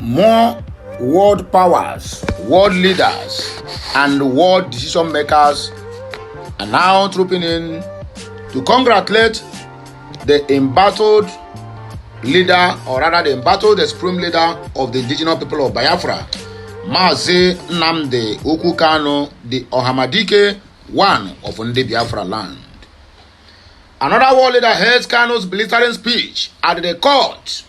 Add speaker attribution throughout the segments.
Speaker 1: more world powers, world leaders, and world decision makers are now trooping in to congratulate the embattled leader, or rather the embattled supreme leader of the indigenous people of Biafra, Mazi Nnamdi Kanu, the Ohamadike one of the Biafra land. Another world leader heard Kanu's blistering speech at the court,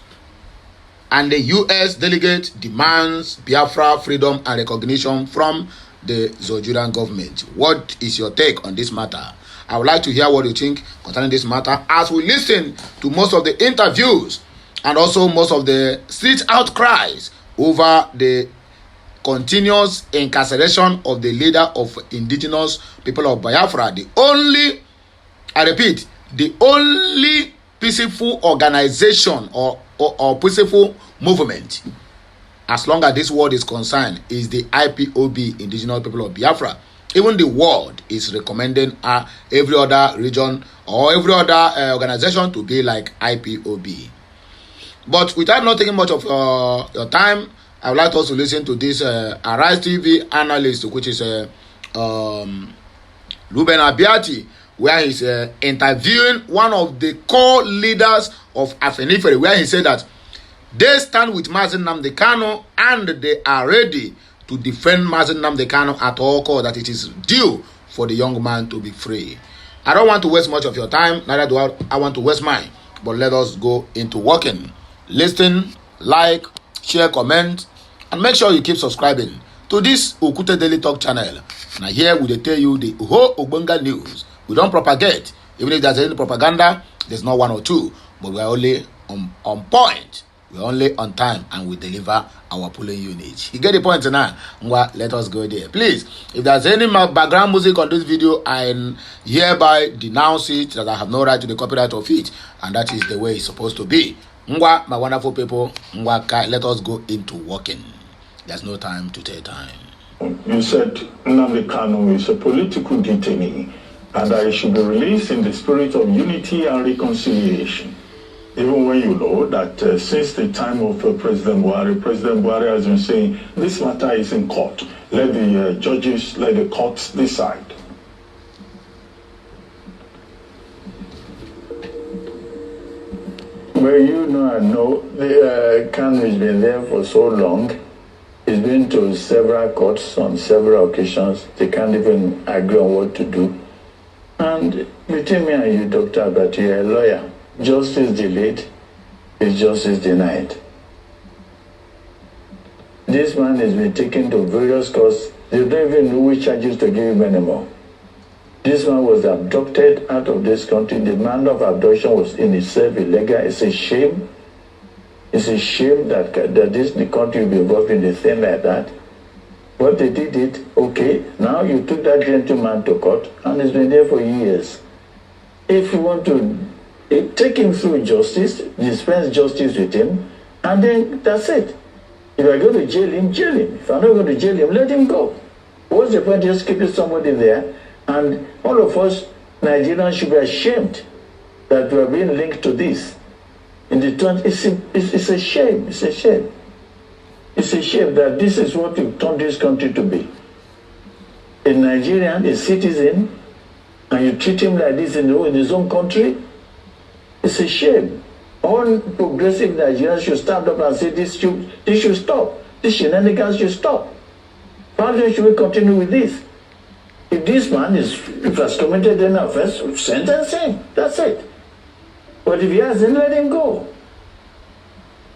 Speaker 1: and the US delegate demands Biafra freedom and recognition from the Zojurian government. What is your take on this matter? I would like to hear what you think concerning this matter as we listen to most of the interviews and also most of the street outcries over the continuous incarceration of the leader of indigenous people of Biafra, the only peaceful organization or peaceful movement, as long as this world is concerned, is the IPOB, indigenous people of Biafra. Even the world is recommending every other region or every other organization to be like IPOB. But without not taking much of your time, I would like us to listen to this Arise TV analyst, which is Ruben Abiati, where he's interviewing one of the core leaders of Afenifere, where he said that they stand with Mazi Nnamdi Kanu and they are ready to defend Mazi Nnamdi Kanu at all costs, that it is due for the young man to be free. I don't want to waste much of your time, neither do I want to waste mine, but let us go into working. Listen, like, share, comment, and make sure you keep subscribing to this Okute Daily Talk channel. Now here we tell you the whole Ogbonga news. We don't propagate. Even if there's any propaganda, there's not one or two, but we're only on point. We're only on time, and we deliver our polling units. You get the point now? Let us go there. Please, if there's any background music on this video, I hereby denounce it, that I have no right to the copyright of it, and that is the way it's supposed to be. My wonderful people, let us go into working. There's no time to take time.
Speaker 2: You said Nnamdi Kanu is a political detainee, and that he should be released in the spirit of unity and reconciliation. Even when you know that since the time of President Buhari has been saying this matter is in court. Let the judges, let the courts decide. Well, you know, I know the Kanu has been there for so long. He's been to several courts on several occasions. They can't even agree on what to do. And between me and you, Dr. Abati, you're a lawyer. Justice delayed is justice denied. This man has been taken to various courts. They don't even know which charges to give him anymore. This man was abducted out of this country. The manner of abduction was in itself illegal. It's a shame. It's a shame that the country will be involved in a thing like that. But they did it. Okay, now you took that gentleman to court, and he's been there for years. If you want to take him through justice, dispense justice with him, and then that's it. If I go to jail him, jail him. If I'm not going to jail him, let him go. What's the point of just keeping somebody there? And all of us Nigerians should be ashamed that we are being linked to this. In the it's a shame. It's a shame. It's a shame that this is what you turned this country to be. A Nigerian, a citizen, and you treat him like this in his own country. It's a shame. All progressive Nigerians should stand up and say this should stop. This shenanigans should stop. How should we continue with this? If this man has committed an offense, sentence him. That's it. But if he hasn't, let him go.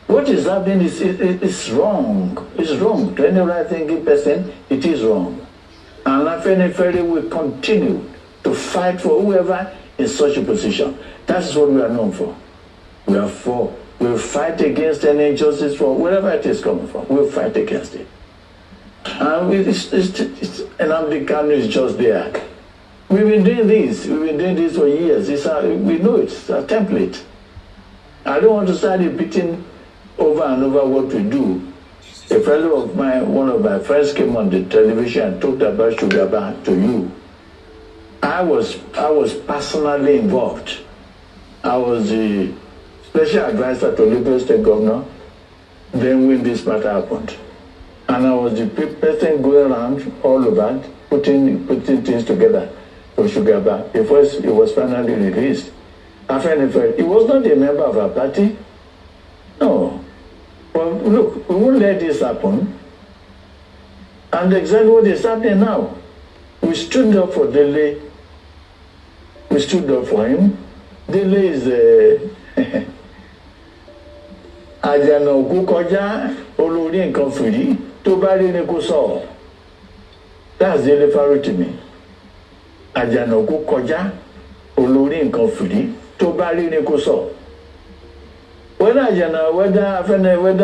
Speaker 2: What is happening is wrong. It's wrong. To any right-thinking person, it is wrong. And Afenifere will continue to fight for whoever in such a position. That's what we are known for. We are for. We'll fight against any injustice for wherever it is coming from. We'll fight against it. And Nnamdi Kanu is just there. We've been doing this. We've been doing this for years. We know it's a template. I don't want to start repeating over and over what we do. A fellow of mine, one of my friends came on the television and talked about Sugaba to you. I was personally involved. I was the special advisor to Lagos State Governor. Then when this matter happened, and I was the person going around all over putting things together for Sugaba before it was finally released. He was not a member of our party. No. Well, look, we won't let this happen. And exactly what is happening now. We stood up for Dele. We stood up for him. Dele is Àjànàkú kọjá olórí nǹkan fìrí tó bá rí ni kó sọ. That's Dele Faru to me. Àjànàkú kọjá olórí nǹkan fìrí tó bá rí ni kó sọ. Whether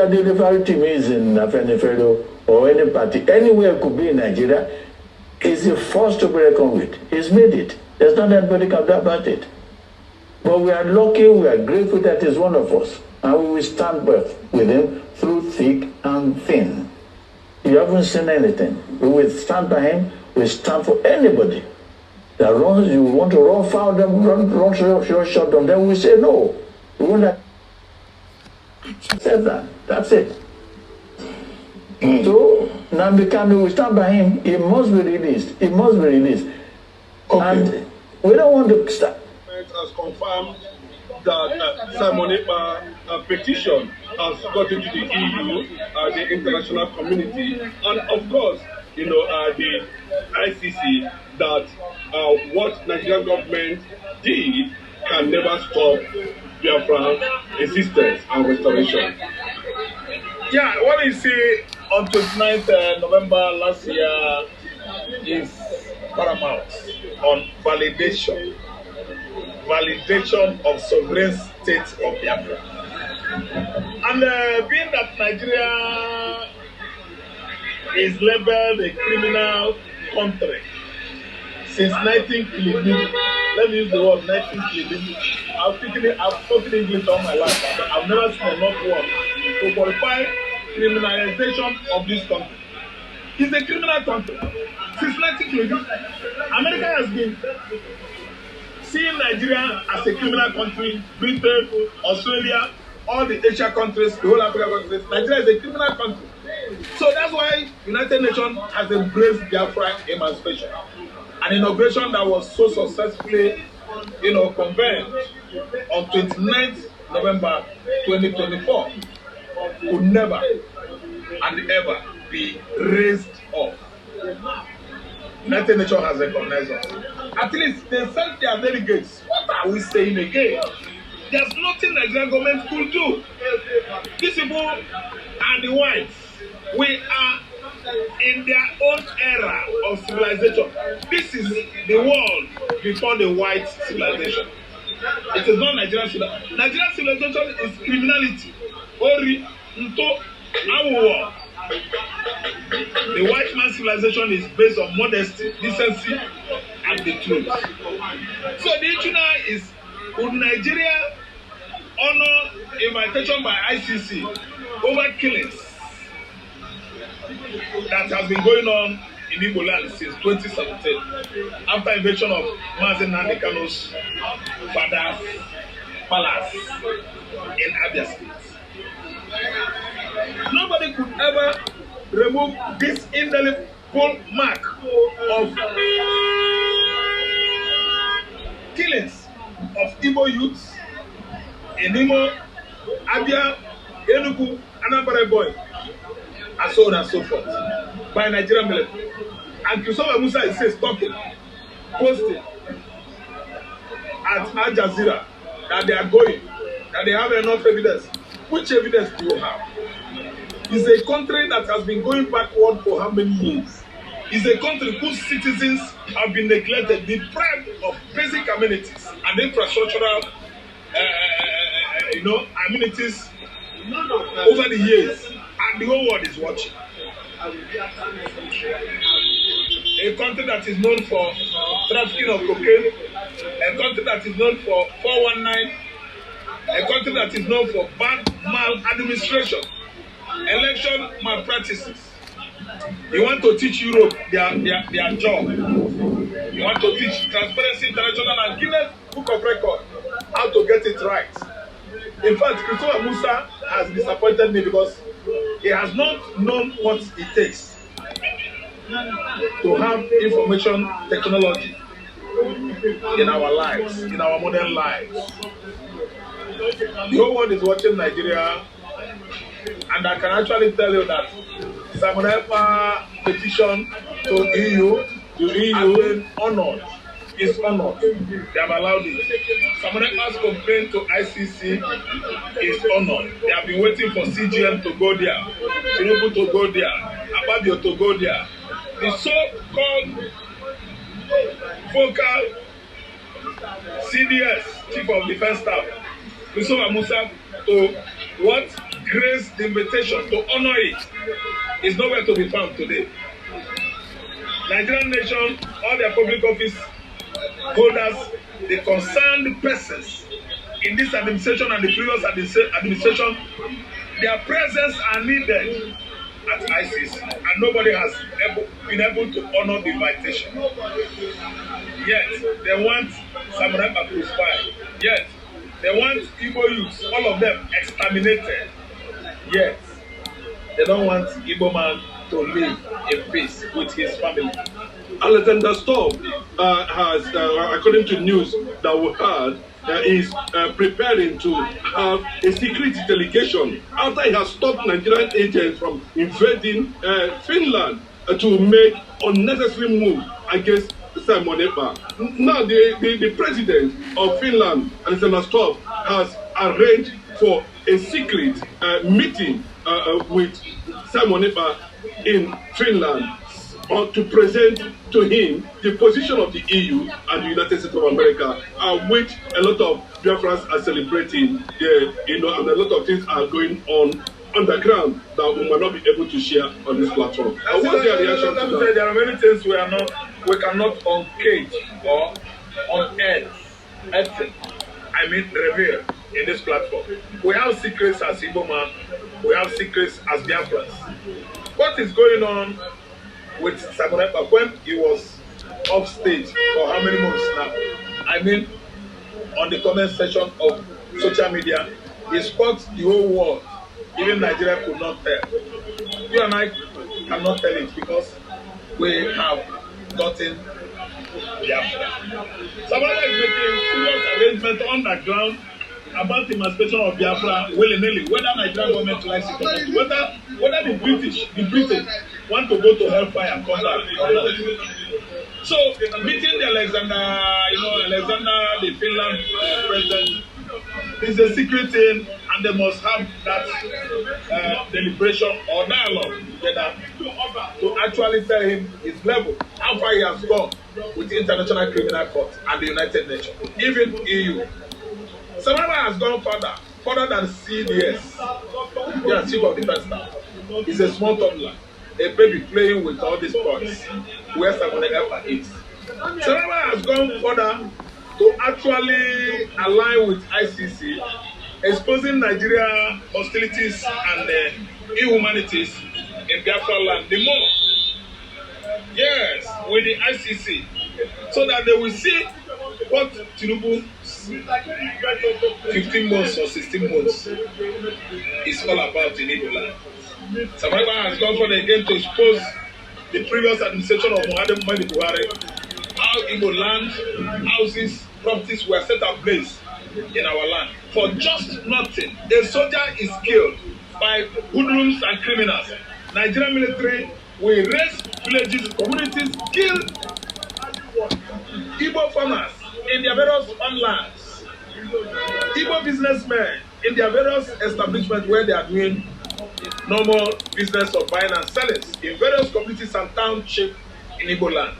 Speaker 2: Dele Faru to me is in Afenifero or any party, anywhere it could be in Nigeria, is the force to be reckoned with. He's made it. There's not anybody can do about it. But we are lucky, we are grateful that he's one of us. And we will stand with him through thick and thin. You haven't seen anything. We will stand by him. We stand for anybody that runs. You want to run foul them, run shot them. Then we say no. We won't accept that. That's it. So Nnamdi Kanu, we stand by him. He must be released. He must be released. Okay. And we don't want to start.
Speaker 3: Has confirmed that Simon Ekpa petition has gotten to the EU, the international community, and of course, the ICC, that what Nigerian government did can never stop Biafra existence and restoration.
Speaker 4: Yeah, what you see on 29th November last year is paramount on validation of sovereign state of Biafra. And being that Nigeria is labeled a criminal country since 1911, let me use the word 1911. I've spoken English all my life, but I've never seen enough word to qualify criminalization of this country. It's a criminal country since 1911. America has been seeing Nigeria as a criminal country, Britain, Australia, all the Asia countries, the whole Africa countries, Nigeria is a criminal country. So that's why United Nations has embraced Biafra emancipation. An inauguration that was so successfully, convened on 29th November 2024 could never and ever be raised up. United Nations has recognized us. At least they sent their delegates. What are we saying again? There's nothing Nigerian government could do. These people are the whites. We are in their own era of civilization. This is the world before the white civilization. It is not Nigerian civilization. Nigerian civilization is criminality. Ori, Nto, Awo. The white man's civilization is based on modesty, decency, and the truth. So the issue now is, would Nigeria honor invitation by ICC over killings that has been going on in Igbo land since 2017 after invasion of Mazi Nnamdi Kanu's father's palace in Abia State? Nobody could ever remove this indelible mark of killings of Igbo youths in Imo, Abia, Enugu, Anambra boy, and so on and so forth, by Nigerian military. And Christopher Musa is talking, posting at Al Jazeera that they are going, that they have enough evidence. Which evidence do you have? It's a country that has been going backward for how many years? It's a country whose citizens have been neglected, deprived of basic amenities and infrastructural amenities over the years, and the whole world is watching. A country that is known for trafficking of cocaine, a country that is known for 419, a country that is known for bad maladministration, election malpractices. You want to teach Europe their job. You want to teach Transparency International and Guinness Book of Record how to get it right. In fact, Christopher Musa has disappointed me because He has not known what it takes to have information technology in our lives, in our modern lives. The whole world is watching Nigeria, and I can actually tell you that Simon Ekpa petition to EU has been honored. Is honored. They have allowed it. Simon Ekpa's complaint to ICC is honored. They have been waiting for CGM to go there, Tinubu to go there, Ababio to go there. The so-called focal CDS, Chief of Defense Staff, Musa Musa, to what? Grace the invitation to honor it is nowhere to be found today. Nigerian nation, all their public office holders, the concerned persons in this administration and the previous administration, their presence are needed at ISIS, and nobody has been able to honor the invitation. Yet they want Samurai crucified. Yet they want Igbo youths, all of them exterminated. Yet they don't want Igbo man to live in peace with his family.
Speaker 3: Alexander Stubb has, according to news that we heard, is preparing to have a secret delegation after he has stopped Nigerian agents from invading Finland to make unnecessary move against Simon Ekpa. Now the president of Finland, Alexander Stubb, has arranged for a secret meeting with Simon Ekpa in Finland to present to him the position of the EU and the United States of America, which a lot of Biafrans are celebrating, and a lot of things are going on underground that we might not be able to share on this platform. What's their reaction to that?
Speaker 4: There are many things we cannot uncage or unearth. I mean, reveal in this platform. We have secrets as Igbo man. We have secrets as Biafrans. What is going on with Simon Ekpa when he was off stage for how many months now? I mean, on the comment section of social media, he spoke the whole world. Even Nigeria could not tell. You and I cannot tell it because we have gotten Biafra. Somebody is making serious arrangements underground about the emancipation of Biafra willy-nilly, whether Nigerian government likes it or not, whether the British want to go to hellfire and come back or not. So meeting the Alexander, the Finland president, is a secret thing, and they must have that deliberation or dialogue together to actually tell him his level, how far he has gone with the International Criminal Court and the United Nations, even EU. Samara has gone further than CDS. Yeah, Chief of Defense Staff. He's a small toddler, a baby playing with all these toys, where Simon Ekpa is. Samara has gone further to actually align with ICC, exposing Nigeria hostilities and inhumanities in Biafra land. The more, yes, with the ICC, so that they will see what Tinubu 15 months or 16 months is all about in Igbo land. Samara has gone further again to expose the previous administration of Muhammadu Buhari, how Igbo land, houses, properties were set ablaze in our land for just nothing. A soldier is killed by hoodlums and criminals. Nigerian military will raise villages, communities, kill Igbo farmers in their various farmlands, Igbo businessmen in their various establishments where they are doing normal business of buying and selling in various communities and townships in Igbo land.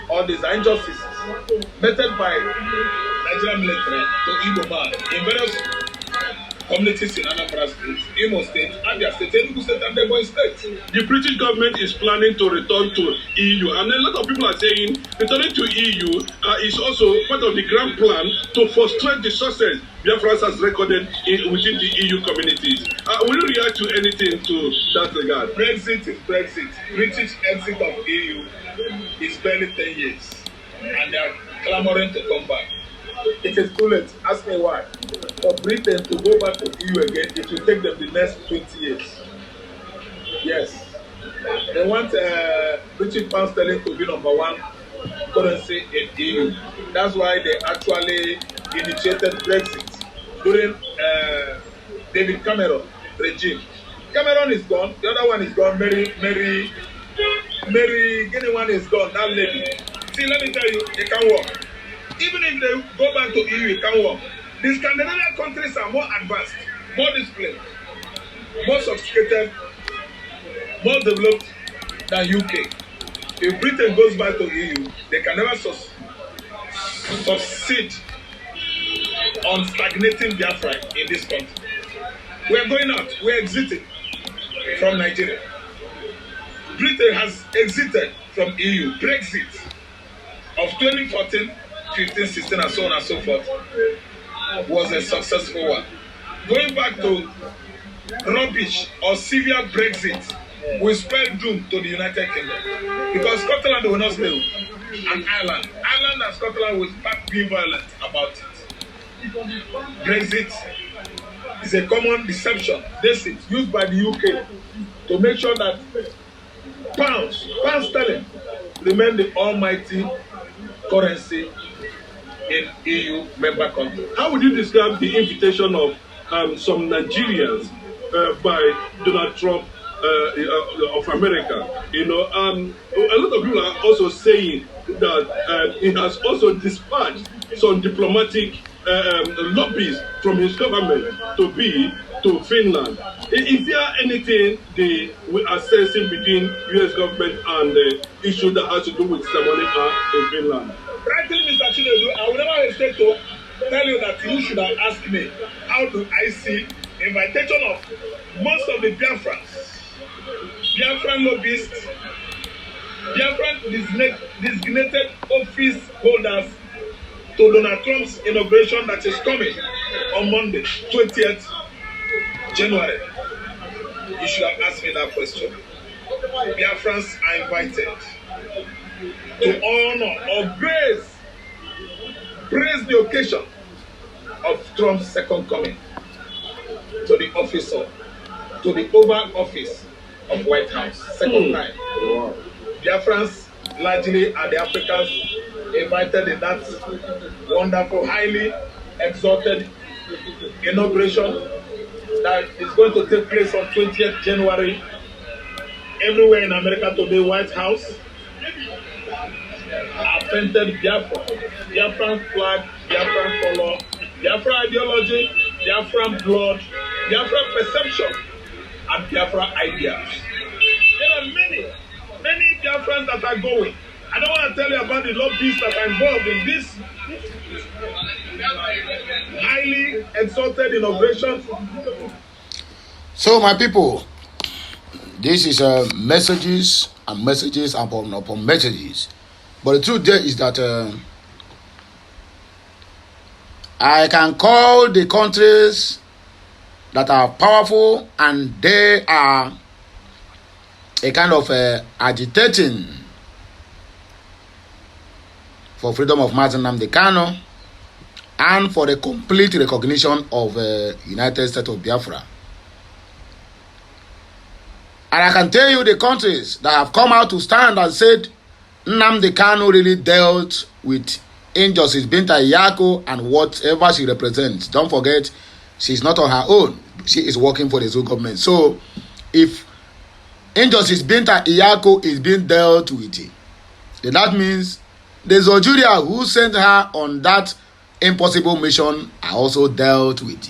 Speaker 4: All these are injustices meted by Nigerian military to Igbo man in various communities in Anambra State, Imo State, Abia State, Enugu State, and Ebonyi State.
Speaker 3: The British government is planning to return to EU, and a lot of people are saying returning to EU is also part of the grand plan to frustrate the success Biafra has recorded within the EU communities. Will you react to anything to that regard?
Speaker 4: Brexit is Brexit. British exit of EU is barely 10 years, and they are clamoring to come back. It is too late. Ask me why. For Britain to go back to EU again, it will take them the next 20 years. Yes. They want British pound sterling to be #1 currency in EU. That's why they actually initiated Brexit during David Cameron regime. Cameron is gone. The other one is gone. Mary, Guinea one is gone. That lady. See, let me tell you, it can work. Even if they go back to EU, it can work. The Scandinavian countries are more advanced, more disciplined, more sophisticated, more developed than UK. If Britain goes back to EU, they can never succeed on stagnating Biafra in this country. We are going out. We are exiting from Nigeria. Britain has exited from EU. Brexit of 2014, 15, 16, and so on and so forth was a successful one. Going back to rubbish or severe Brexit will spell doom to the United Kingdom, because Scotland will not stay, and Ireland and Scotland will start being violent about it. Brexit is a common deception used by the UK to make sure that pound sterling remain the almighty currency in EU member countries.
Speaker 3: How would you describe the invitation of some Nigerians by Donald Trump of America? You know, a lot of people are also saying that he has also dispatched some diplomatic lobbies from his government to Finland. Is there anything they are sensing between U.S. government and the issue that has to do with Samonica in Finland?
Speaker 4: Frankly, Mr. Chinedu, I will never hesitate to tell you that you should have asked me how do I see invitation of most of the Biafran lobbyists, Biafran designated office holders to Donald Trump's inauguration that is coming on Monday, 20th January. You should have asked me that question. Biafrans are invited to honor or praise the occasion of Trump's second coming to the Oval Office of White House. Second time. Biafrans largely are the Africans invited in that wonderful, highly exalted inauguration that is going to take place on 20th January everywhere in America today. White House are painted Biafra, Biafran flag, Biafran color, Biafra ideology, Biafran blood, Biafra perception, and Biafra ideas. There are many Biafrans that are going. I don't want to tell you about the lobbyists that are involved in this highly exalted inauguration.
Speaker 1: So, my people, this is messages upon messages. But the truth there is that I can call the countries that are powerful and they are a kind of agitating for freedom of Mazi Nnamdi Kanu and for the complete recognition of United States of Biafra. And I can tell you the countries that have come out to stand and said Nnamdi Kanu really dealt with injustice, Binta Iyako, and whatever she represents. Don't forget, she's not on her own. She is working for the Zoo government. So, if injustice Binta Iyako is being dealt with, then that means the Zojuria who sent her on that impossible mission are also dealt with.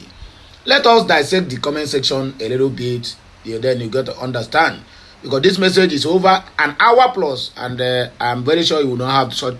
Speaker 1: Let us dissect the comment section a little bit. Then you got to understand, because this message is over an hour plus, and I'm very sure you will not have short